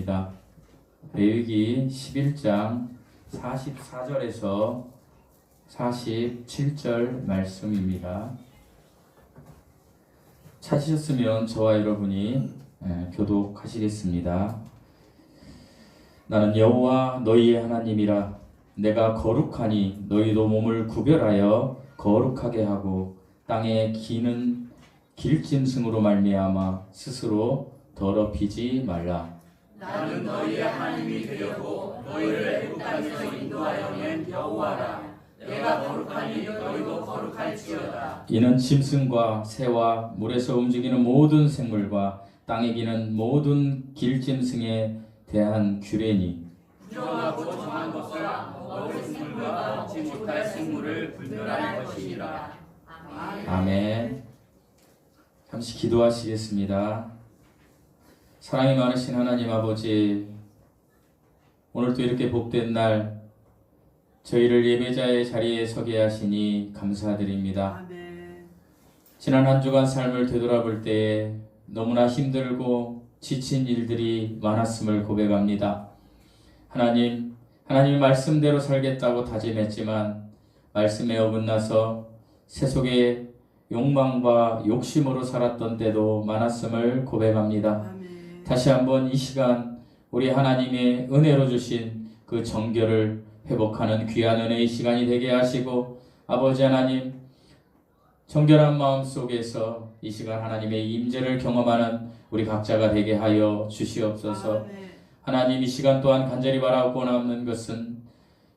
하겠습니다. 레위기 11장 44절에서 47절 말씀입니다. 찾으셨으면 저와 여러분이 교독하시겠습니다. 나는 여호와 너희의 하나님이라. 내가 거룩하니 너희도 몸을 구별하여 거룩하게 하고 땅에 기는 길짐승으로 말미암아 스스로 더럽히지 말라. 나는 너희의 하나님이 되려고 너희를 애굽 땅에서 인도하여 낸 여호와라. 내가 거룩하니 너희도 거룩할지어다. 이는 짐승과 새와 물에서 움직이는 모든 생물과 땅에 기는 모든 길짐승에 대한 규례니 부정하고 정한 것과 먹을 생물과 먹지 못할 생물을 분별할 것이니라. 아멘. 잠시 기도하시겠습니다. 사랑이 많으신 하나님 아버지, 오늘도 이렇게 복된 날 저희를 예배자의 자리에 서게 하시니 감사드립니다. 아멘. 지난 한 주간 삶을 되돌아볼 때에 너무나 힘들고 지친 일들이 많았음을 고백합니다. 하나님 말씀대로 살겠다고 다짐했지만 말씀에 어긋나서 세속의 욕망과 욕심으로 살았던 때도 많았음을 고백합니다. 아멘. 다시 한번 이 시간 우리 하나님의 은혜로 주신 그 정결을 회복하는 귀한 은혜의 시간이 되게 하시고, 아버지 하나님, 정결한 마음 속에서 이 시간 하나님의 임재를 경험하는 우리 각자가 되게 하여 주시옵소서. 아멘. 하나님, 이 시간 또한 간절히 바라고 남는 것은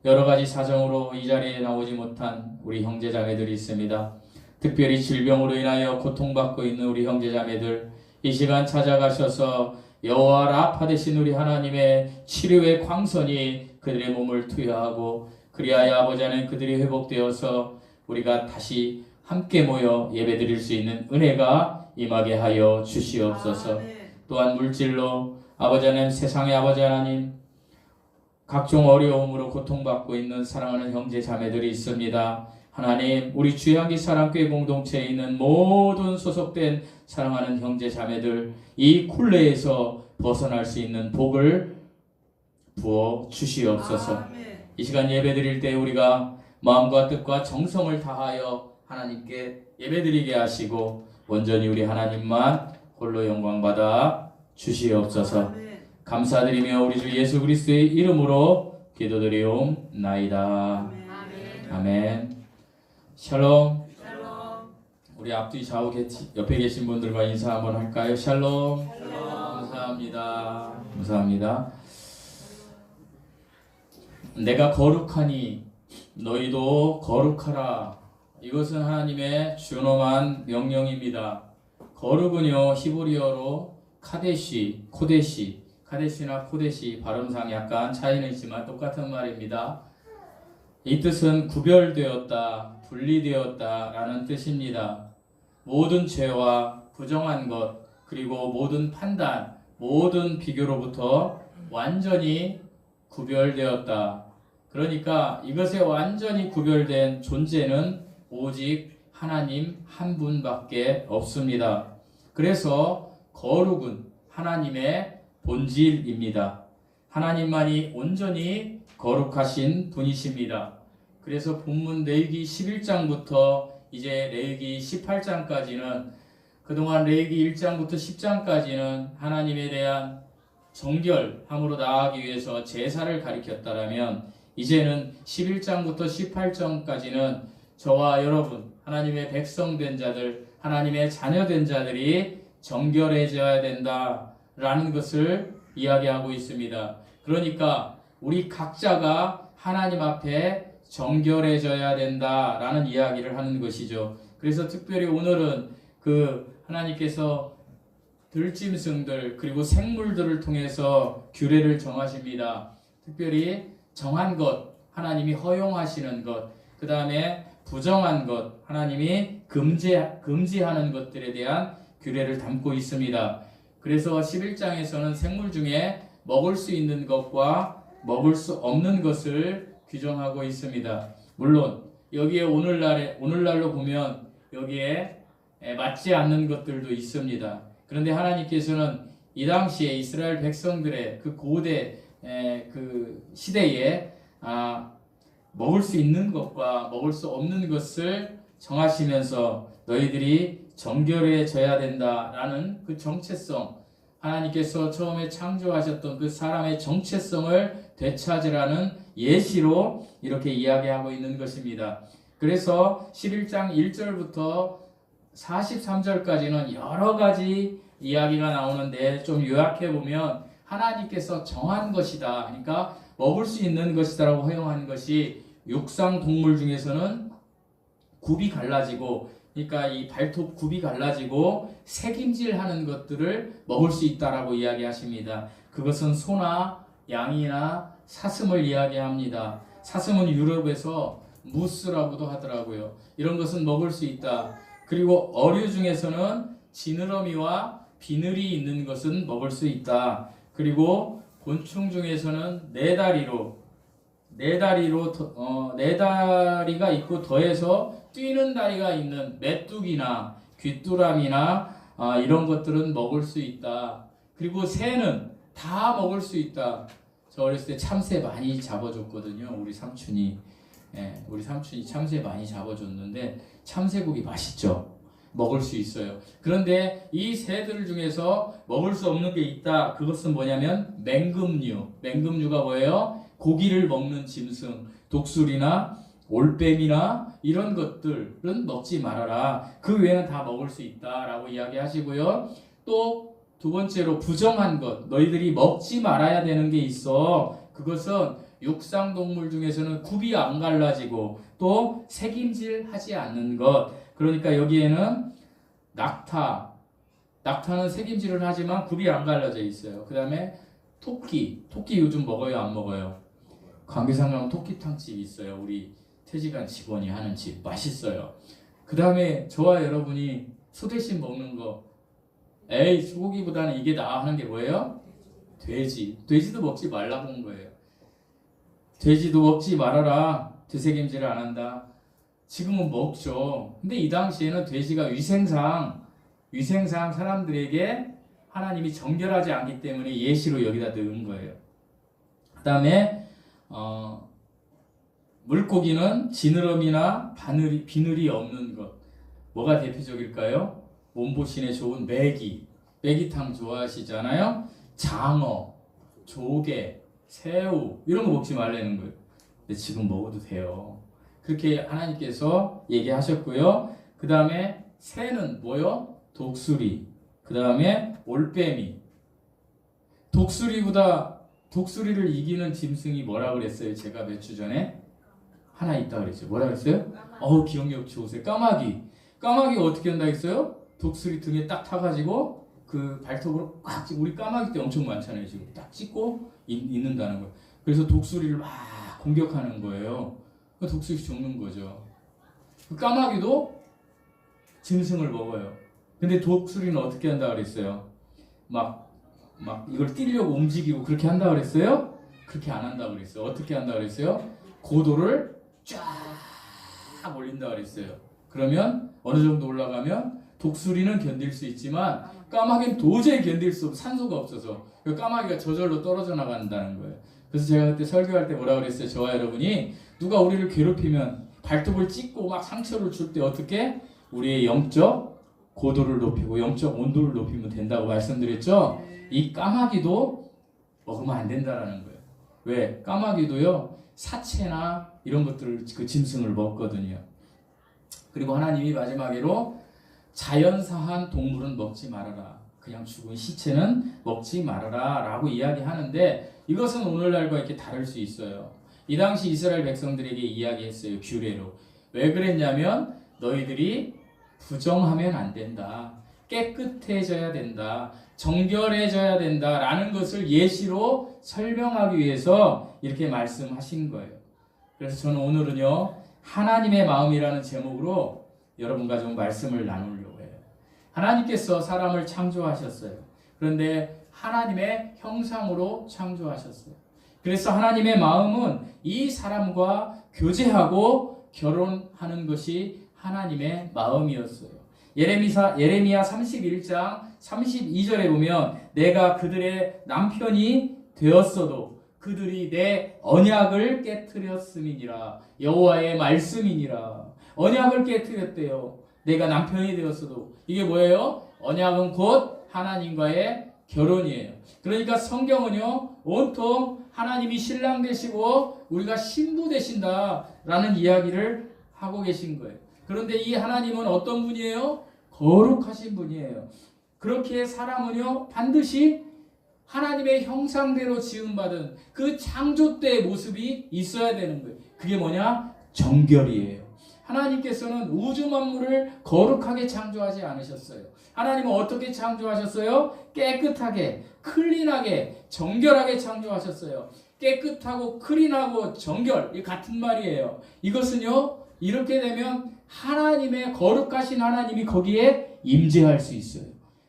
여러 가지 사정으로 이 자리에 나오지 못한 우리 형제자매들이 있습니다. 특별히 질병으로 인하여 고통받고 있는 우리 형제자매들, 이 시간 찾아가셔서 여호와 라파 되신 우리 하나님의 치료의 광선이 그들의 몸을 투여하고, 그리하여 아버지 하나님 그들이 회복되어서 우리가 다시 함께 모여 예배드릴 수 있는 은혜가 임하게 하여 주시옵소서. 아멘. 또한 물질로 아버지 하나님, 세상의 아버지 하나님, 각종 어려움으로 고통받고 있는 사랑하는 형제 자매들이 있습니다. 하나님, 우리 주양기 사랑교회 공동체에 있는 모든 소속된 사랑하는 형제 자매들, 이 굴레에서 벗어날 수 있는 복을 부어 주시옵소서. 아멘. 이 시간 예배드릴 때 우리가 마음과 뜻과 정성을 다하여 하나님께 예배드리게 하시고, 온전히 우리 하나님만 홀로 영광받아 주시옵소서. 아멘. 감사드리며 우리 주 예수 그리스도의 이름으로 기도드리옵나이다. 아멘. 아멘. 샬롬. 샬롬. 우리 앞뒤 좌우 옆에 계신 분들과 인사 한번 할까요? 샬롬. 샬롬. 감사합니다. 감사합니다. 내가 거룩하니 너희도 거룩하라. 이것은 하나님의 준엄한 명령입니다. 거룩은요, 히브리어로 카데시나 코데시 발음상 약간 차이는 있지만 똑같은 말입니다. 이 뜻은 구별되었다, 분리되었다 라는 뜻입니다. 모든 죄와 부정한 것, 그리고 모든 판단, 모든 비교로부터 완전히 구별되었다. 그러니까 이것에 완전히 구별된 존재는 오직 하나님 한 분밖에 없습니다. 그래서 거룩은 하나님의 본질입니다. 하나님만이 온전히 거룩하신 분이십니다. 그래서 본문 레위기 11장부터 이제 레위기 18장까지는, 그동안 레위기 1장부터 10장까지는 하나님에 대한 정결함으로 나아가기 위해서 제사를 가리켰다라면, 이제는 11장부터 18장까지는 저와 여러분, 하나님의 백성된 자들, 하나님의 자녀된 자들이 정결해져야 된다라는 것을 이야기하고 있습니다. 그러니까 우리 각자가 하나님 앞에 정결해져야 된다라는 이야기를 하는 것이죠. 그래서 특별히 오늘은 그 하나님께서 들짐승들 그리고 생물들을 통해서 규례를 정하십니다. 특별히 정한 것, 하나님이 허용하시는 것, 그 다음에 부정한 것, 하나님이 금지하는 것들에 대한 규례를 담고 있습니다. 그래서 11장에서는 생물 중에 먹을 수 있는 것과 먹을 수 없는 것을 규정하고 있습니다. 물론 여기에 오늘날로 보면 여기에 맞지 않는 것들도 있습니다. 그런데 하나님께서는 이 당시에 이스라엘 백성들의 그 고대 그 시대에 먹을 수 있는 것과 먹을 수 없는 것을 정하시면서 너희들이 정결해져야 된다라는 그 정체성, 하나님께서 처음에 창조하셨던 그 사람의 정체성을 되찾으라는 예시로 이렇게 이야기하고 있는 것입니다. 그래서 11장 1절부터 43절까지는 여러 가지 이야기가 나오는데 좀 요약해 보면 하나님께서 정한 것이다. 그러니까 먹을 수 있는 것이다라고 허용한 것이 육상 동물 중에서는 굽이 갈라지고, 그러니까 이 발톱 굽이 갈라지고 새김질하는 것들을 먹을 수 있다라고 이야기하십니다. 그것은 소나 양이나 사슴을 이야기합니다. 사슴은 유럽에서 무스라고도 하더라고요. 이런 것은 먹을 수 있다. 그리고 어류 중에서는 지느러미와 비늘이 있는 것은 먹을 수 있다. 그리고 곤충 중에서는 네 다리가 있고 더해서 뛰는 다리가 있는 메뚜기나 귀뚜라미나 이런 것들은 먹을 수 있다. 그리고 새는 다 먹을 수 있다. 저 어렸을 때 참새 많이 잡아줬거든요. 우리 삼촌이 참새 많이 잡아줬는데 참새고기 맛있죠. 먹을 수 있어요. 그런데 이 새들 중에서 먹을 수 없는 게 있다. 그것은 뭐냐면 맹금류가 뭐예요? 고기를 먹는 짐승, 독수리나 올빼미나 이런 것들은 먹지 말아라. 그 외에는 다 먹을 수 있다라고 이야기하시고요. 또 두 번째로 부정한 것, 너희들이 먹지 말아야 되는 게 있어. 그것은 육상 동물 중에서는 굽이 안 갈라지고 또 새김질하지 않는 것. 그러니까 여기에는 낙타는 새김질을 하지만 굽이 안 갈라져 있어요. 그 다음에 토끼 요즘 먹어요, 안 먹어요? 관계상 가면 토끼탕집이 있어요. 우리 퇴직한 직원이 하는 집 맛있어요. 그 다음에 저와 여러분이 소 대신 먹는 거, 소고기보다는 이게 나아 하는 게 뭐예요? 돼지도 먹지 말라고 한 거예요. 돼지도 먹지 말아라. 되새김질을 안 한다. 지금은 먹죠. 근데 이 당시에는 돼지가 위생상 사람들에게 하나님이 정결하지 않기 때문에 예시로 여기다 넣은 거예요. 그 다음에 물고기는 지느러미나 비늘이 없는 것. 뭐가 대표적일까요? 몸보신에 좋은 메기탕 좋아하시잖아요. 장어, 조개, 새우 이런 거 먹지 말라는 거예요. 근데 지금 먹어도 돼요. 그렇게 하나님께서 얘기하셨고요. 그 다음에 새는 뭐요? 독수리. 그 다음에 올빼미. 독수리를 이기는 짐승이 뭐라 그랬어요? 제가 몇 주 전에 하나 있다 그랬죠. 뭐라 그랬어요? 기억력 좋으세요. 까마귀 어떻게 한다 했어요? 독수리 등에 딱 타가지고 그 발톱으로 꽉 우리 까마귀 때 엄청 많잖아요. 지금 딱 찍고 있는다는 거예요. 그래서 독수리를 막 공격하는 거예요. 독수리 죽는 거죠. 그 까마귀도 짐승을 먹어요. 근데 독수리는 어떻게 한다 그랬어요? 막 이걸 띄려고 움직이고 그렇게 한다 그랬어요? 그렇게 안 한다 그랬어요. 어떻게 한다 그랬어요? 고도를 쫙 올린다 그랬어요. 그러면 어느 정도 올라가면 독수리는 견딜 수 있지만 까마귀는 도저히 견딜 수 없어. 산소가 없어서. 까마귀가 저절로 떨어져 나간다는 거예요. 그래서 제가 그때 설교할 때 뭐라 그랬어요? 저와 여러분이 누가 우리를 괴롭히면 발톱을 찍고 막 상처를 줄 때 어떻게? 우리의 영적 고도를 높이고 영적 온도를 높이면 된다고 말씀드렸죠? 이 까마귀도 먹으면 안 된다라는 거예요. 왜? 까마귀도요 사체나 이런 것들을 그 짐승을 먹거든요. 그리고 하나님이 마지막으로 자연사한 동물은 먹지 말아라. 그냥 죽은 시체는 먹지 말아라 라고 이야기하는데 이것은 오늘날과 이렇게 다를 수 있어요. 이 당시 이스라엘 백성들에게 이야기했어요. 규례로. 왜 그랬냐면 너희들이 부정하면 안 된다. 깨끗해져야 된다. 정결해져야 된다. 라는 것을 예시로 설명하기 위해서 이렇게 말씀하신 거예요. 그래서 저는 오늘은요. 하나님의 마음이라는 제목으로 여러분과 좀 말씀을 나누려고 해요. 하나님께서 사람을 창조하셨어요. 그런데 하나님의 형상으로 창조하셨어요. 그래서 하나님의 마음은 이 사람과 교제하고 결혼하는 것이 하나님의 마음이었어요. 예레미야 31장 32절에 보면 내가 그들의 남편이 되었어도 그들이 내 언약을 깨뜨렸음이니라. 여호와의 말씀이니라. 언약을 깨뜨렸대요. 내가 남편이 되었어도. 이게 뭐예요? 언약은 곧 하나님과의 결혼이에요. 그러니까 성경은요, 온통 하나님이 신랑 되시고 우리가 신부 되신다라는 이야기를 하고 계신 거예요. 그런데 이 하나님은 어떤 분이에요? 거룩하신 분이에요. 그렇게 사람은요, 반드시 하나님의 형상대로 지음받은 그 창조 때의 모습이 있어야 되는 거예요. 그게 뭐냐? 정결이에요. 하나님께서는 우주 만물을 거룩하게 창조하지 않으셨어요. 하나님은 어떻게 창조하셨어요? 깨끗하게, 클린하게, 정결하게 창조하셨어요. 깨끗하고 클린하고 정결, 이 같은 말이에요. 이것은요, 이렇게 되면 하나님의 거룩하신 하나님이 거기에 임재할 수 있어요.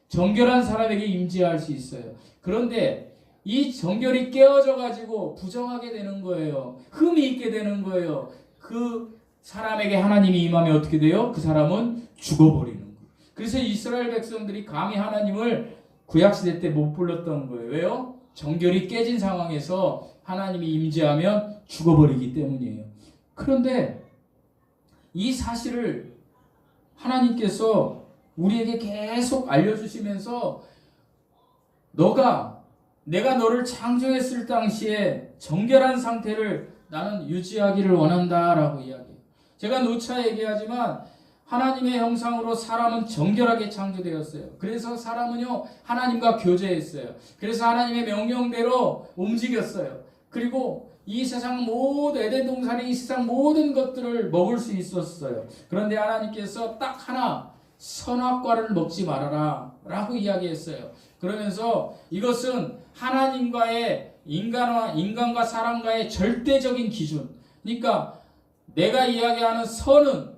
정결한 사람에게 임재할 수 있어요. 그런데 이 정결이 깨어져 가지고 부정하게 되는 거예요. 흠이 있게 되는 거예요. 그 사람에게 하나님이 임하면 어떻게 돼요? 그 사람은 죽어버리는 거예요. 그래서 이스라엘 백성들이 감히 하나님을 구약시대 때 못 불렀던 거예요. 왜요? 정결이 깨진 상황에서 하나님이 임재하면 죽어버리기 때문이에요. 그런데 이 사실을 하나님께서 우리에게 계속 알려주시면서 내가 너를 창조했을 당시에 정결한 상태를 나는 유지하기를 원한다라고 이야기해요. 제가 누차 얘기하지만 하나님의 형상으로 사람은 정결하게 창조되었어요. 그래서 사람은요, 하나님과 교제했어요. 그래서 하나님의 명령대로 움직였어요. 그리고 이 세상 모든 에덴 동산의 이 세상 모든 것들을 먹을 수 있었어요. 그런데 하나님께서 딱 하나 선악과를 먹지 말아라 라고 이야기했어요. 그러면서 이것은 하나님과의 인간과 사람과의 절대적인 기준. 그러니까 내가 이야기하는 선은,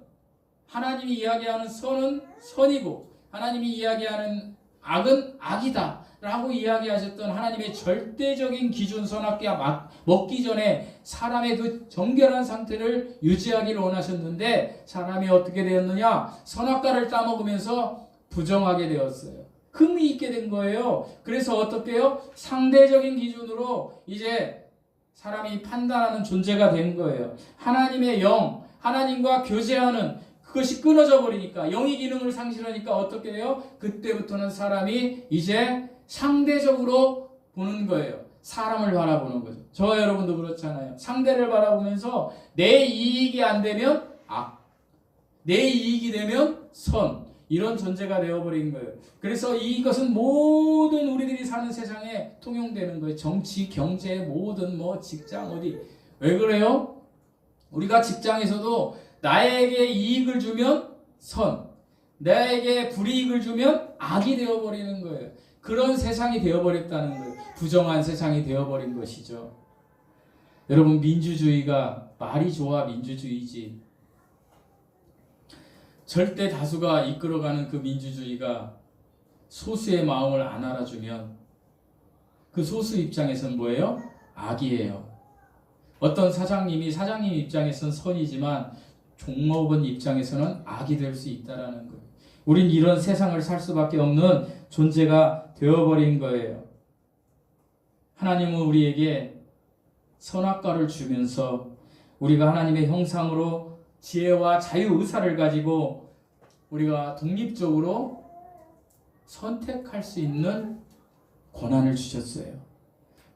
하나님이 이야기하는 선은 선이고 하나님이 이야기하는 악은 악이다 라고 이야기하셨던 하나님의 절대적인 기준, 선악과 먹기 전에 사람의 그 정결한 상태를 유지하기를 원하셨는데 사람이 어떻게 되었느냐? 선악과를 따먹으면서 부정하게 되었어요. 흠이 있게 된 거예요. 그래서 어떻게 해요? 상대적인 기준으로 이제 사람이 판단하는 존재가 된 거예요. 하나님의 영, 하나님과 교제하는 그것이 끊어져 버리니까, 영의 기능을 상실하니까 어떻게 돼요? 그때부터는 사람이 이제 상대적으로 보는 거예요. 사람을 바라보는 거죠. 저와 여러분도 그렇잖아요. 상대를 바라보면서 내 이익이 안 되면 악, 내 이익이 되면 선, 이런 존재가 되어버린 거예요. 그래서 이것은 모든 우리들이 사는 세상에 통용되는 거예요. 정치, 경제, 모든 직장 어디. 왜 그래요? 우리가 직장에서도 나에게 이익을 주면 선, 나에게 불이익을 주면 악이 되어버리는 거예요. 그런 세상이 되어버렸다는 거예요. 부정한 세상이 되어버린 것이죠. 여러분, 민주주의가 말이 좋아 민주주의지. 절대 다수가 이끌어가는 그 민주주의가 소수의 마음을 안 알아주면 그 소수 입장에서는 뭐예요? 악이에요. 어떤 사장님 입장에서는 선이지만 종업원 입장에서는 악이 될 수 있다라는 거예요. 우린 이런 세상을 살 수밖에 없는 존재가 되어버린 거예요. 하나님은 우리에게 선악과를 주면서 우리가 하나님의 형상으로 지혜와 자유의사를 가지고 우리가 독립적으로 선택할 수 있는 권한을 주셨어요.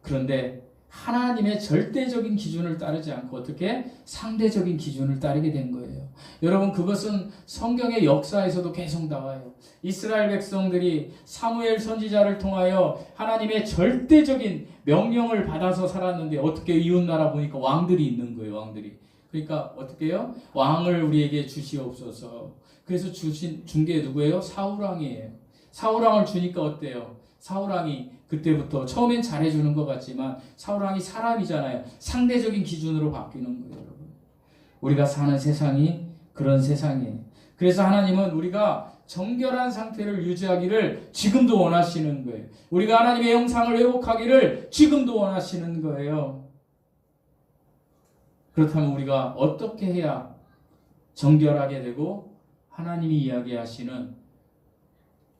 그런데 하나님의 절대적인 기준을 따르지 않고 어떻게 상대적인 기준을 따르게 된 거예요. 여러분, 그것은 성경의 역사에서도 계속 나와요. 이스라엘 백성들이 사무엘 선지자를 통하여 하나님의 절대적인 명령을 받아서 살았는데 어떻게 이웃나라 보니까 왕들이 있는 거예요. 왕들이. 그러니까 어떻게 해요? 왕을 우리에게 주시옵소서. 그래서 준 게 누구예요? 사울왕이에요. 사울왕을 주니까 어때요? 사울왕이 그때부터 처음엔 잘해주는 것 같지만 사울왕이 사람이잖아요. 상대적인 기준으로 바뀌는 거예요. 여러분, 우리가 사는 세상이 그런 세상이에요. 그래서 하나님은 우리가 정결한 상태를 유지하기를 지금도 원하시는 거예요. 우리가 하나님의 형상을 회복하기를 지금도 원하시는 거예요. 그렇다면 우리가 어떻게 해야 정결하게 되고 하나님이 이야기하시는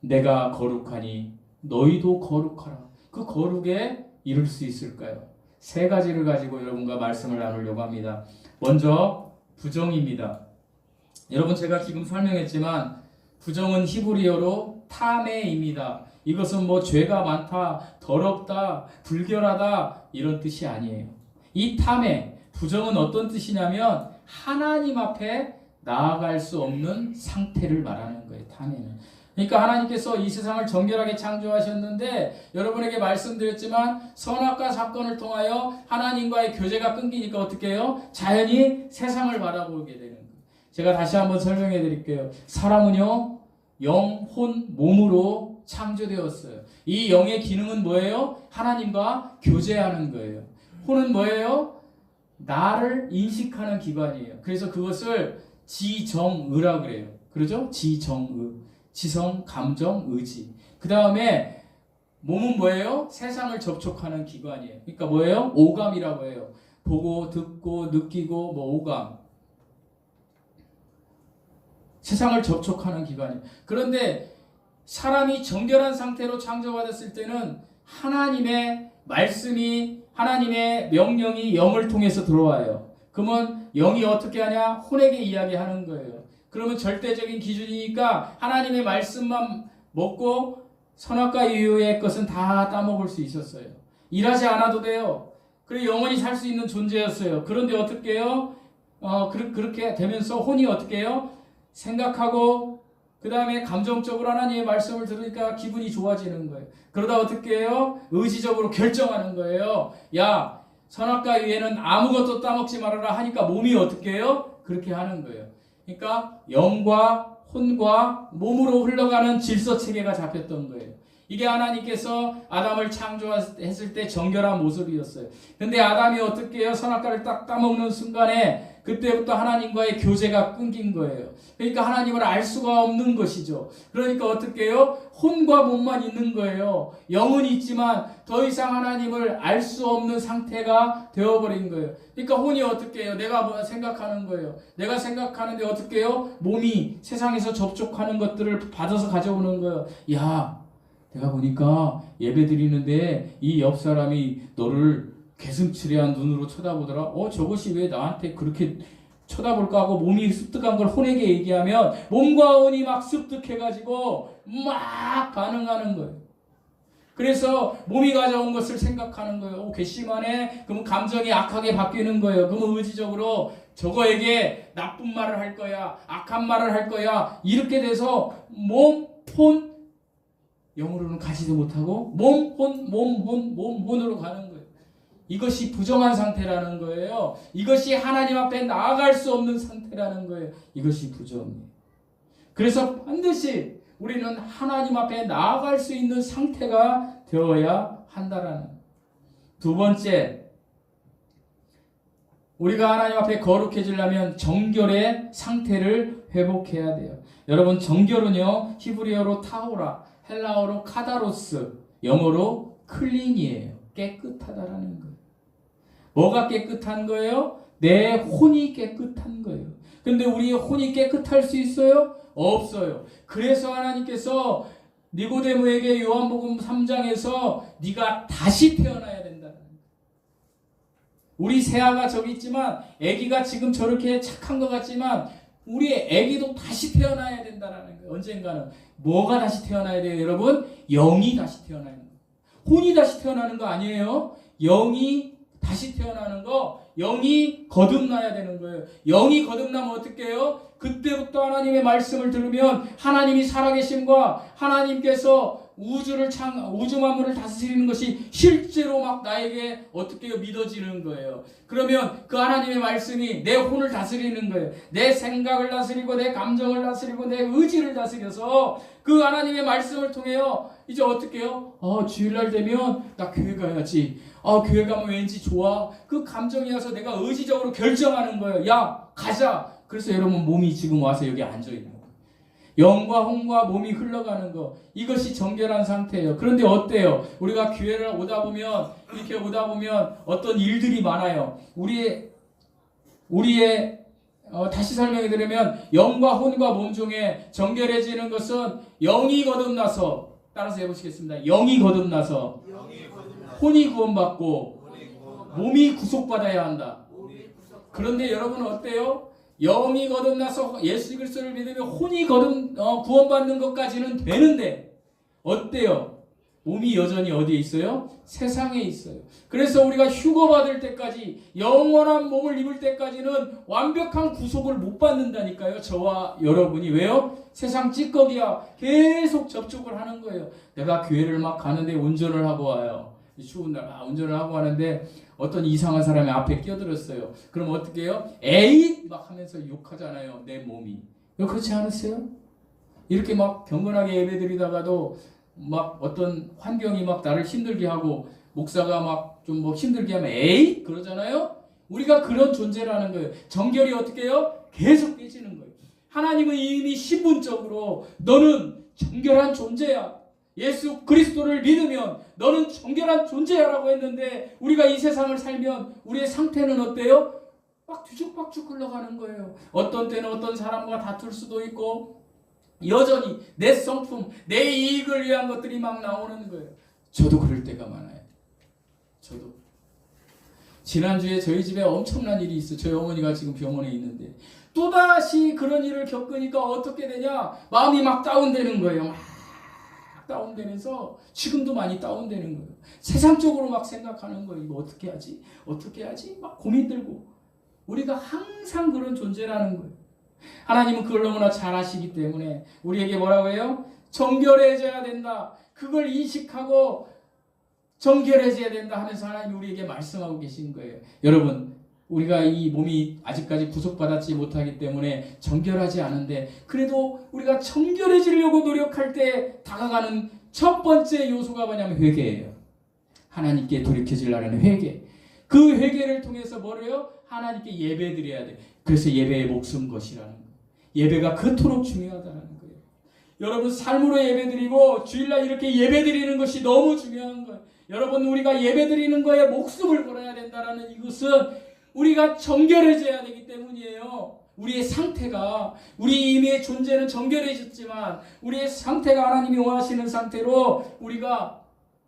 내가 거룩하니 너희도 거룩하라. 그 거룩에 이룰 수 있을까요? 세 가지를 가지고 여러분과 말씀을 나누려고 합니다. 먼저 부정입니다. 여러분, 제가 지금 설명했지만 부정은 히브리어로 타메입니다. 이것은 뭐 죄가 많다, 더럽다, 불결하다 이런 뜻이 아니에요. 이 타메, 부정은 어떤 뜻이냐면 하나님 앞에 나아갈 수 없는 상태를 말하는 거예요. 타메는. 그러니까 하나님께서 이 세상을 정결하게 창조하셨는데 여러분에게 말씀드렸지만 선악과 사건을 통하여 하나님과의 교제가 끊기니까 어떻게 해요? 자연히 세상을 바라보게 되는 거예요. 제가 다시 한번 설명해 드릴게요. 사람은요, 영, 혼, 몸으로 창조되었어요. 이 영의 기능은 뭐예요? 하나님과 교제하는 거예요. 혼은 뭐예요? 나를 인식하는 기관이에요. 그래서 그것을 지정의라 그래요. 그러죠? 지정의. 지성, 감정, 의지. 그 다음에 몸은 뭐예요? 세상을 접촉하는 기관이에요. 그러니까 뭐예요? 오감이라고 해요. 보고, 듣고, 느끼고, 뭐 오감. 세상을 접촉하는 기관이에요. 그런데 사람이 정결한 상태로 창조받았을 때는 하나님의 말씀이, 하나님의 명령이 영을 통해서 들어와요. 그러면 영이 어떻게 하냐? 혼에게 이야기하는 거예요. 그러면 절대적인 기준이니까 하나님의 말씀만 먹고 선악과 이후의 것은 다 따먹을 수 있었어요. 일하지 않아도 돼요. 그리고 영원히 살 수 있는 존재였어요. 그런데 어떻게 해요? 그렇게 되면서 혼이 어떻게 해요? 생각하고 그 다음에 감정적으로 하나님의 말씀을 들으니까 기분이 좋아지는 거예요. 그러다 어떻게 해요? 의지적으로 결정하는 거예요. 야, 선악과 이후에는 아무것도 따먹지 말아라 하니까 몸이 어떻게 해요? 그렇게 하는 거예요. 그러니까 영과 혼과 몸으로 흘러가는 질서 체계가 잡혔던 거예요. 이게 하나님께서 아담을 창조했을 때 정결한 모습이었어요. 근데 아담이 어떻게 해요? 선악과를 딱 따먹는 순간에 그때부터 하나님과의 교제가 끊긴 거예요. 그러니까 하나님을 알 수가 없는 것이죠. 그러니까 어떻게 해요? 혼과 몸만 있는 거예요. 영은 있지만 더 이상 하나님을 알 수 없는 상태가 되어버린 거예요. 그러니까 혼이 어떻게 해요? 내가 뭐 생각하는 거예요. 내가 생각하는데 어떻게 해요? 몸이 세상에서 접촉하는 것들을 받아서 가져오는 거예요. 야, 내가 보니까 예배 드리는데 이 옆 사람이 너를 개슴츠레한 눈으로 쳐다보더라. 저것이 왜 나한테 그렇게 쳐다볼까 하고 몸이 습득한 걸 혼에게 얘기하면 몸과 혼이 막 습득해가지고 막 반응하는 거예요. 그래서 몸이 가져온 것을 생각하는 거예요. 괘씸하네. 그러면 감정이 악하게 바뀌는 거예요. 그러면 의지적으로 저거에게 나쁜 말을 할 거야. 악한 말을 할 거야. 이렇게 돼서 몸, 혼, 영으로는 가지도 못하고 몸, 혼으로 가는 거예요. 이것이 부정한 상태라는 거예요. 이것이 하나님 앞에 나아갈 수 없는 상태라는 거예요. 이것이 부정이에요. 그래서 반드시 우리는 하나님 앞에 나아갈 수 있는 상태가 되어야 한다라는. 두 번째, 우리가 하나님 앞에 거룩해지려면 정결의 상태를 회복해야 돼요. 여러분, 정결은요, 히브리어로 타오라, 헬라어로 카다로스, 영어로 클린이에요. 깨끗하다라는 거예요. 뭐가 깨끗한 거예요? 내 혼이 깨끗한 거예요. 근데 우리의 혼이 깨끗할 수 있어요? 없어요. 그래서 하나님께서 니고데모에게 요한복음 3장에서 네가 다시 태어나야 된다는 거예요. 우리 새아가 저기 있지만 아기가 지금 저렇게 착한 것 같지만 우리의 아기도 다시 태어나야 된다는 거예요. 언젠가는. 뭐가 다시 태어나야 돼요, 여러분? 영이 다시 태어나야 돼요. 혼이 다시 태어나는 거 아니에요. 영이 다시 태어나는 거, 영이 거듭나야 되는 거예요. 영이 거듭나면 어떻게 해요? 그때부터 하나님의 말씀을 들으면 하나님이 살아계심과 하나님께서 우주 만물을 다스리는 것이 실제로 막 나에게 어떻게 믿어지는 거예요. 그러면 그 하나님의 말씀이 내 혼을 다스리는 거예요. 내 생각을 다스리고 내 감정을 다스리고 내 의지를 다스려서 그 하나님의 말씀을 통해요. 이제 어떻게 해요? 주일날 되면 나 교회 가야지. 교회 가면 왠지 좋아. 그 감정이 와서 내가 의지적으로 결정하는 거예요. 야, 가자. 그래서 여러분 몸이 지금 와서 여기 앉아있는 거예요. 영과 혼과 몸이 흘러가는 거, 이것이 정결한 상태예요. 그런데 어때요? 우리가 교회를 오다 보면 어떤 일들이 많아요. 우리의 다시 설명해 드리면 영과 혼과 몸 중에 정결해지는 것은 영이 거듭나서, 따라서 해보시겠습니다. 영이 거듭나서 혼이 구원받고 몸이 구속받아야 한다. 그런데 여러분은 어때요? 영이 거듭나서 예수 그리스도를 믿으면 혼이 구원받는 것까지는 되는데 어때요? 몸이 여전히 어디에 있어요? 세상에 있어요. 그래서 우리가 휴거 받을 때까지, 영원한 몸을 입을 때까지는 완벽한 구속을 못 받는다니까요. 저와 여러분이. 왜요? 세상 찌꺼기야 계속 접촉을 하는 거예요. 내가 교회를 막 가는데 운전을 하고 와요. 추운 날 운전을 하고 하는데 어떤 이상한 사람이 앞에 끼어들었어요. 그럼 어떻게 해요? 에잇 막 하면서 욕하잖아요. 내 몸이. 그렇지 않으세요? 이렇게 막 경건하게 예배드리다가도 막 어떤 환경이 막 나를 힘들게 하고 목사가 막 좀 뭐 힘들게 하면 에잇 그러잖아요. 우리가 그런 존재라는 거예요. 정결이 어떻게 해요? 계속 깨지는 거예요. 하나님은 이미 신분적으로 너는 정결한 존재야. 예수 그리스도를 믿으면 너는 정결한 존재야라고 했는데, 우리가 이 세상을 살면 우리의 상태는 어때요? 막 뒤죽박죽 흘러가는 거예요. 어떤 때는 어떤 사람과 다툴 수도 있고, 여전히 내 성품, 내 이익을 위한 것들이 막 나오는 거예요. 저도 그럴 때가 많아요. 저도. 지난주에 저희 집에 엄청난 일이 있어요. 저희 어머니가 지금 병원에 있는데 또다시 그런 일을 겪으니까 어떻게 되냐? 마음이 막 다운되는 거예요. 막 다운되면서 지금도 많이 다운되는 거예요. 세상적으로 막 생각하는 거예요. 이거 어떻게 하지? 어떻게 하지? 막 고민 들고. 우리가 항상 그런 존재라는 거예요. 하나님은 그걸 너무나 잘 아시기 때문에 우리에게 뭐라고 해요? 정결해져야 된다. 그걸 인식하고 정결해져야 된다 하면서 하나님이 우리에게 말씀하고 계신 거예요. 여러분, 우리가 이 몸이 아직까지 구속받지 못하기 때문에 정결하지 않은데, 그래도 우리가 정결해지려고 노력할 때 다가가는 첫 번째 요소가 뭐냐면 회개예요. 하나님께 돌이켜지려는 회개. 그 회개를 통해서 뭐래요? 하나님께 예배드려야 돼. 그래서 예배의 목숨 것이라는 거예요. 예배가 그토록 중요하다는 거예요. 여러분, 삶으로 예배드리고 주일날 이렇게 예배드리는 것이 너무 중요한 거예요. 여러분, 우리가 예배드리는 거에 목숨을 걸어야 된다는 이것은 우리가 정결해져야 되기 때문이에요. 우리의 상태가, 우리 이미의 존재는 정결해졌지만 우리의 상태가 하나님이 원하시는 상태로 우리가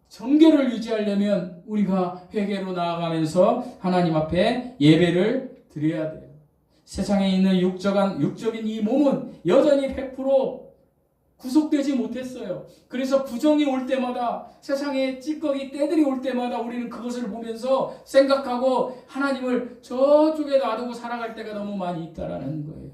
정결을 유지하려면 우리가 회개로 나아가면서 하나님 앞에 예배를 드려야 돼요. 세상에 있는 육적인 이 몸은 여전히 100% 구속되지 못했어요. 그래서 부정이 올 때마다, 세상에 찌꺼기 때들이 올 때마다 우리는 그것을 보면서 생각하고 하나님을 저쪽에 놔두고 살아갈 때가 너무 많이 있다라는 거예요.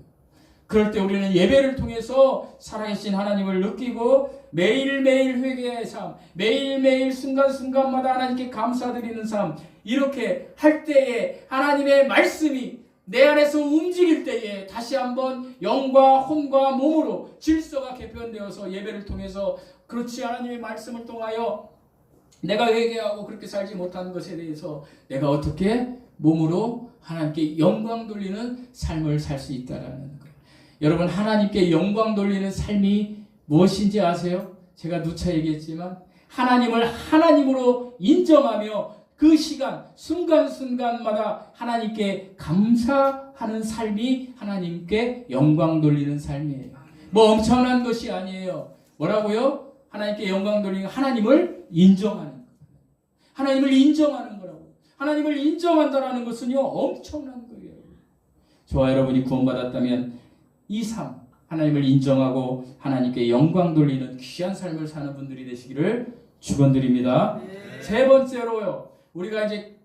그럴 때 우리는 예배를 통해서 살아계신 하나님을 느끼고 매일매일 회개의 삶, 매일매일 순간순간마다 하나님께 감사드리는 삶, 이렇게 할 때에 하나님의 말씀이 내 안에서 움직일 때에 다시 한번 영과 혼과 몸으로 질서가 개편되어서 예배를 통해서, 그렇지, 하나님의 말씀을 통하여 내가 회개하고 그렇게 살지 못한 것에 대해서 내가 어떻게 몸으로 하나님께 영광 돌리는 삶을 살 수 있다라는 거예요. 여러분, 하나님께 영광 돌리는 삶이 무엇인지 아세요? 제가 누차 얘기했지만 하나님을 하나님으로 인정하며 그 시간, 순간순간마다 하나님께 감사하는 삶이 하나님께 영광 돌리는 삶이에요. 뭐 엄청난 것이 아니에요. 뭐라고요? 하나님께 영광 돌리는, 하나님을 인정하는 거예요. 하나님을 인정하는 거라고. 하나님을 인정한다라는 것은요, 엄청난 거예요. 저와 여러분이 구원받았다면 이 삶, 하나님을 인정하고 하나님께 영광 돌리는 귀한 삶을 사는 분들이 되시기를 축원드립니다. 세 번째로요. 우리가 이제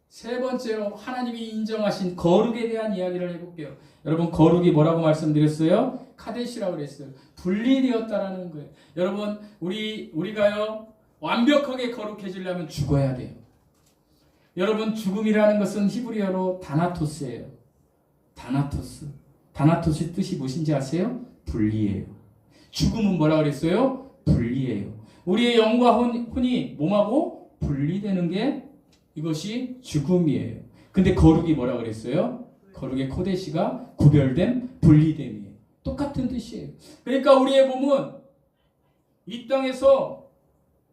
세 번째로 하나님이 인정하신 거룩에 대한 이야기를 해볼게요. 여러분, 거룩이 뭐라고 말씀드렸어요? 카데시라고 그랬어요. 분리되었다라는 거예요. 여러분, 우리가요 완벽하게 거룩해지려면 죽어야 돼요. 여러분, 죽음이라는 것은 히브리어로 다나토스예요. 다나토스의 뜻이 무엇인지 아세요? 분리예요. 죽음은 뭐라고 그랬어요? 분리예요. 우리의 영과 혼이 몸하고 분리되는 게 이것이 죽음이에요. 근데 거룩이 뭐라고 그랬어요? 거룩의 코데시가 구별됨, 분리됨이에요. 똑같은 뜻이에요. 그러니까 우리의 몸은 이 땅에서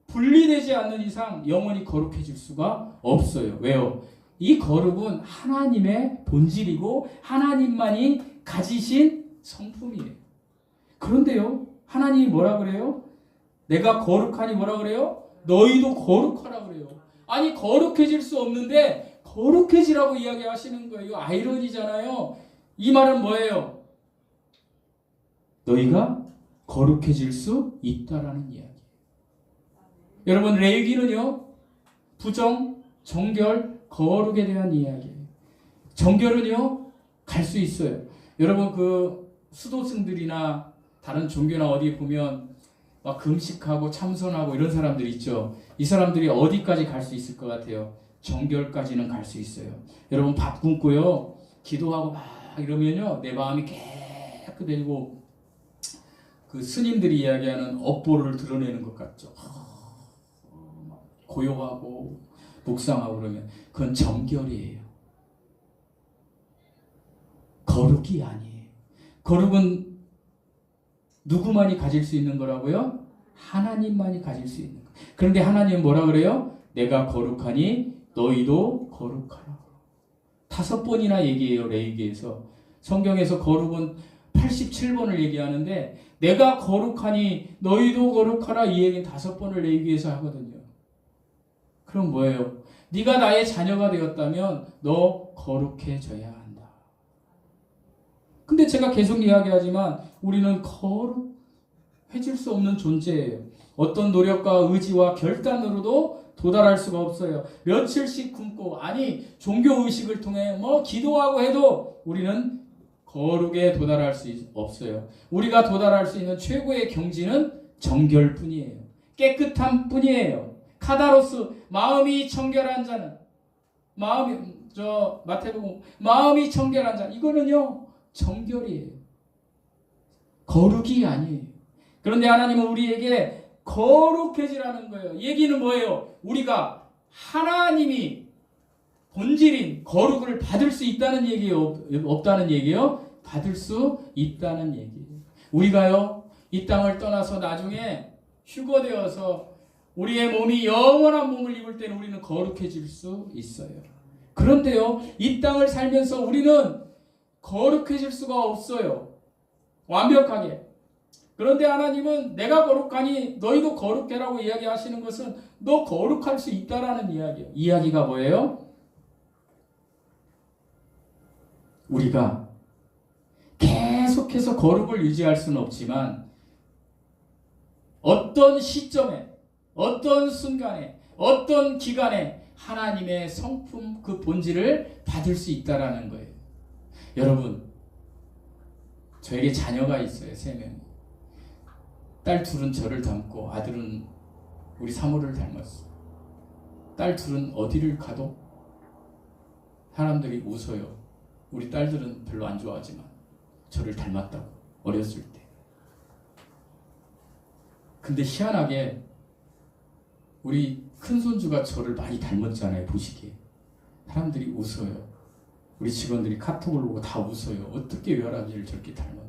분리되지 않는 이상 영원히 거룩해질 수가 없어요. 왜요? 이 거룩은 하나님의 본질이고 하나님만이 가지신 성품이에요. 그런데요, 하나님이 뭐라 그래요? 내가 거룩하니 뭐라 그래요? 너희도 거룩하라 그래요. 아니, 거룩해질 수 없는데 거룩해지라고 이야기하시는 거예요. 이거 아이러니잖아요. 이 말은 뭐예요? 너희가 거룩해질 수 있다라는 이야기. 여러분, 레위기는요, 부정, 정결, 거룩에 대한 이야기예요. 정결은요, 갈 수 있어요. 여러분, 그 수도승들이나 다른 종교나 어디 보면 막 금식하고 참선하고 이런 사람들 있죠. 이 사람들이 어디까지 갈 수 있을 것 같아요? 정결까지는 갈 수 있어요. 여러분, 밥 굶고요, 기도하고 막 이러면요, 내 마음이 깨끗해지고 그 스님들이 이야기하는 업보를 드러내는 것 같죠. 고요하고 묵상하고 그러면 그건 정결이에요. 거룩이 아니에요. 거룩은 누구만이 가질 수 있는 거라고요? 하나님만이 가질 수 있는 거예요. 그런데 하나님은 뭐라 그래요? 내가 거룩하니 너희도 거룩하라. 5번이나 얘기해요. 레위기에서. 성경에서 거룩은 87번을 얘기하는데 내가 거룩하니 너희도 거룩하라 이 얘기는 5번을 레위기에서 하거든요. 그럼 뭐예요? 네가 나의 자녀가 되었다면 너 거룩해져야 한다. 근데 제가 계속 이야기하지만 우리는 거룩해질 수 없는 존재예요. 어떤 노력과 의지와 결단으로도 도달할 수가 없어요. 며칠씩 굶고, 아니 종교의식을 통해 기도하고 해도 우리는 거룩에 도달할 수 없어요. 우리가 도달할 수 있는 최고의 경지는 정결뿐이에요. 깨끗함 뿐이에요. 카다로스, 마음이 청결한 자는, 마태복음, 마음이 청결한 자, 이거는요 정결이에요. 거룩이 아니에요. 그런데 하나님은 우리에게 거룩해지라는 거예요. 얘기는 뭐예요? 우리가 하나님이 본질인 거룩을 받을 수 있다는 얘기예요? 없다는 얘기예요? 받을 수 있다는 얘기예요. 우리가요, 이 땅을 떠나서 나중에 휴거되어서 우리의 몸이 영원한 몸을 입을 때는 우리는 거룩해질 수 있어요. 그런데요, 이 땅을 살면서 우리는 거룩해질 수가 없어요. 완벽하게. 그런데 하나님은 내가 거룩하니 너희도 거룩해라고 이야기하시는 것은 너 거룩할 수 있다라는 이야기예요. 이야기가 뭐예요? 우리가 계속해서 거룩을 유지할 수는 없지만 어떤 시점에, 어떤 순간에, 어떤 기간에 하나님의 성품, 그 본질을 받을 수 있다라는 거예요. 여러분, 저에게 자녀가 있어요. 3명. 딸 둘은 저를 닮고 아들은 우리 사모를 닮았어. 딸 둘은 어디를 가도 사람들이 웃어요. 우리 딸들은 별로 안 좋아하지만 저를 닮았다고, 어렸을 때. 근데 희한하게 우리 큰손주가 저를 많이 닮았잖아요. 보시기에. 사람들이 웃어요. 우리 직원들이 카톡을 보고 다 웃어요. 어떻게 외할아버지를 저렇게 닮았냐.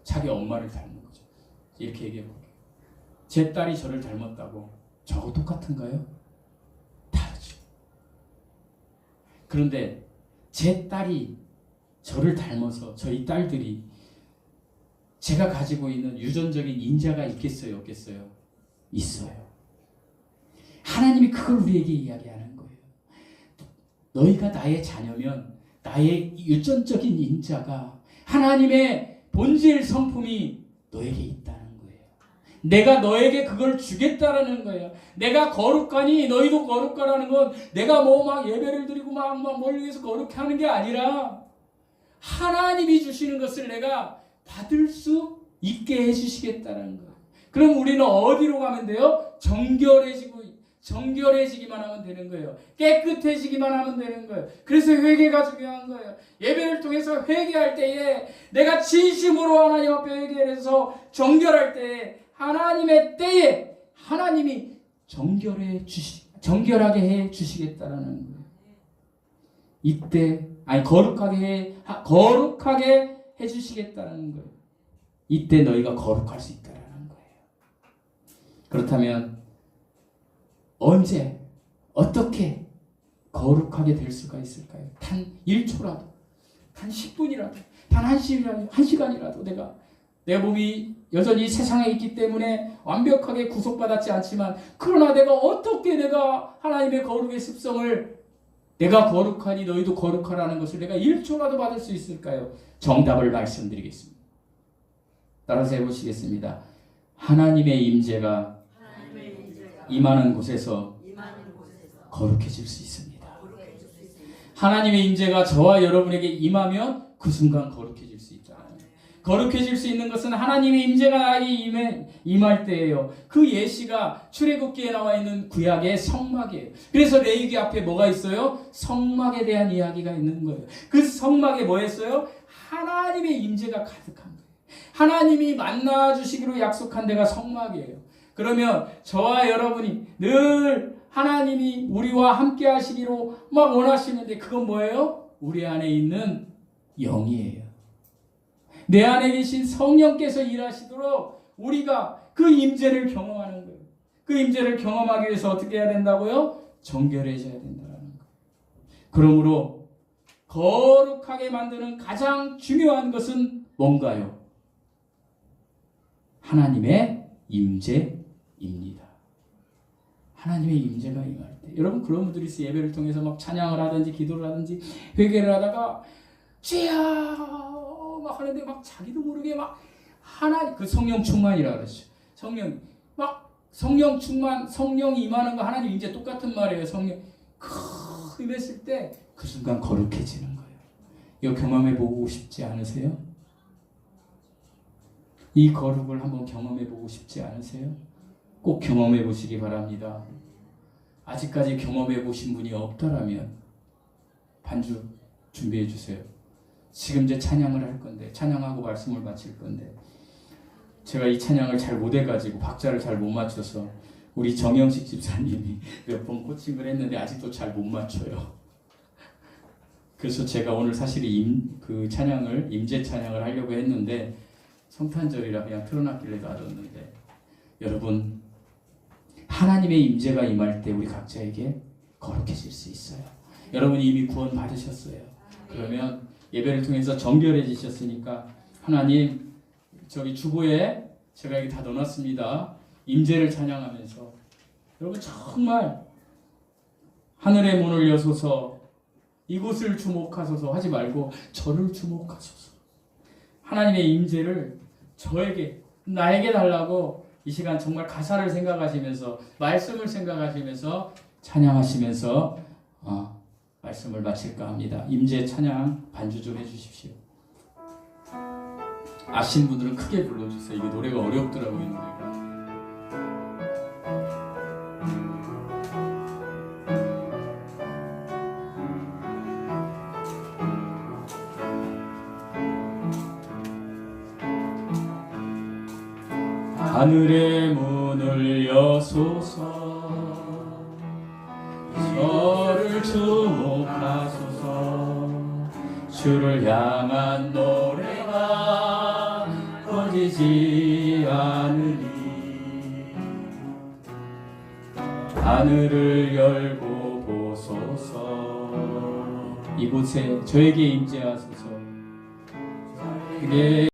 자기 엄마를 닮은 거죠. 이렇게 얘기해볼게요. 제 딸이 저를 닮았다고 저하고 똑같은가요? 다르죠. 그런데 제 딸이 저를 닮아서 저희 딸들이 제가 가지고 있는 유전적인 인자가 있겠어요? 없겠어요? 있어요. 하나님이 그걸 우리에게 이야기하는 거예요. 너희가 나의 자녀면 나의 유전적인 인자가, 하나님의 본질 성품이 너에게 있다는 거예요. 내가 너에게 그걸 주겠다라는 거예요. 내가 거룩하니 너희도 거룩하라는 건 내가 막 예배를 드리고 막 뭘 위해서 거룩해 하는 게 아니라 하나님이 주시는 것을 내가 받을 수 있게 해주시겠다는 거예요. 그럼 우리는 어디로 가면 돼요? 정결해지기만 하면 되는 거예요. 깨끗해지기만 하면 되는 거예요. 그래서 회개가 중요한 거예요. 예배를 통해서 회개할 때에 내가 진심으로 하나님 앞에 회개해서 정결할 때에 하나님의 때에 하나님이 정결하게 해 주시겠다라는 거예요. 이때 거룩하게 해 주시겠다는 거예요. 이때 너희가 거룩할 수 있다라는 거예요. 그렇다면 언제, 어떻게 거룩하게 될 수가 있을까요? 단 1초라도, 단 10분이라도, 단 1시간이라도 내 몸이 여전히 세상에 있기 때문에 완벽하게 구속받았지 않지만, 그러나 내가 어떻게 내가 하나님의 거룩의 습성을, 내가 거룩하니 너희도 거룩하라는 것을 내가 1초라도 받을 수 있을까요? 정답을 말씀드리겠습니다. 따라서 해보시겠습니다. 하나님의 임재가 임하는 곳에서 거룩해질 수 있습니다. 하나님의 임재가 저와 여러분에게 임하면 그 순간 거룩해질 수 있잖아요. 거룩해질 수 있는 것은 하나님의 임재가 나에게 임할 때예요. 그 예시가 출애굽기에 나와 있는 구약의 성막이에요. 그래서 레위기 앞에 뭐가 있어요? 성막에 대한 이야기가 있는 거예요. 그 성막에 뭐였어요? 하나님의 임재가 가득한 거예요. 하나님이 만나주시기로 약속한 데가 성막이에요. 그러면 저와 여러분이 늘 하나님이 우리와 함께 하시기로 막 원하시는데, 그건 뭐예요? 우리 안에 있는 영이에요. 내 안에 계신 성령께서 일하시도록 우리가 그 임재를 경험하는 거예요. 그 임재를 경험하기 위해서 어떻게 해야 된다고요? 정결해져야 된다는 거예요. 그러므로 거룩하게 만드는 가장 중요한 것은 뭔가요? 하나님의 임재입니다. 하나님의 임재가 임할 때, 여러분 그런 분들이 있어요. 예배를 통해서 막 찬양을 하든지 기도를 하든지 회개를 하다가 주야 막 하는데 막 자기도 모르게 막 하나님, 그 성령 충만이라 그러죠. 성령 충만, 성령이 임하는 거 하나님 임재 똑같은 말이에요. 성령 임했을 때 그 순간 거룩해지는 거예요. 이거 경험해 보고 싶지 않으세요? 이 거룩을 한번 경험해 보고 싶지 않으세요? 꼭 경험해 보시기 바랍니다. 아직까지 경험해 보신 분이 없더라면 반주 준비해 주세요. 지금 이제 찬양을 할 건데, 찬양하고 말씀을 마칠 건데, 제가 이 찬양을 잘 못해가지고 박자를 잘 못 맞춰서 우리 정영식 집사님이 몇 번 코칭을 했는데 아직도 잘 못 맞춰요. 그래서 제가 오늘 사실 그 찬양을, 임재 찬양을 하려고 했는데 성탄절이라 그냥 틀어놨길래 놔뒀는데, 여러분 하나님의 임재가 임할 때 우리 각자에게 거룩해질 수 있어요. 여러분이 이미 구원 받으셨어요. 그러면 예배를 통해서 정결해지셨으니까 하나님, 저기 주보에 제가 여기 다 넣어놨습니다. 임재를 찬양하면서 여러분 정말 하늘의 문을 여소서, 이곳을 주목하소서 하지 말고 저를 주목하소서. 하나님의 임재를 저에게, 나에게 달라고 이 시간 정말 가사를 생각하시면서, 말씀을 생각하시면서 찬양하시면서 말씀을 마칠까 합니다. 임재 찬양 반주 좀 해주십시오. 아신 분들은 크게 불러주세요. 이게 노래가 어렵더라고요, 이 노래가. 하늘의 문을 여소서, 저를 주목하소서. 주를 향한 노래가 꺼지지 않으리. 하늘을 열고 보소서. 이곳에 저에게 임재하소서. 그게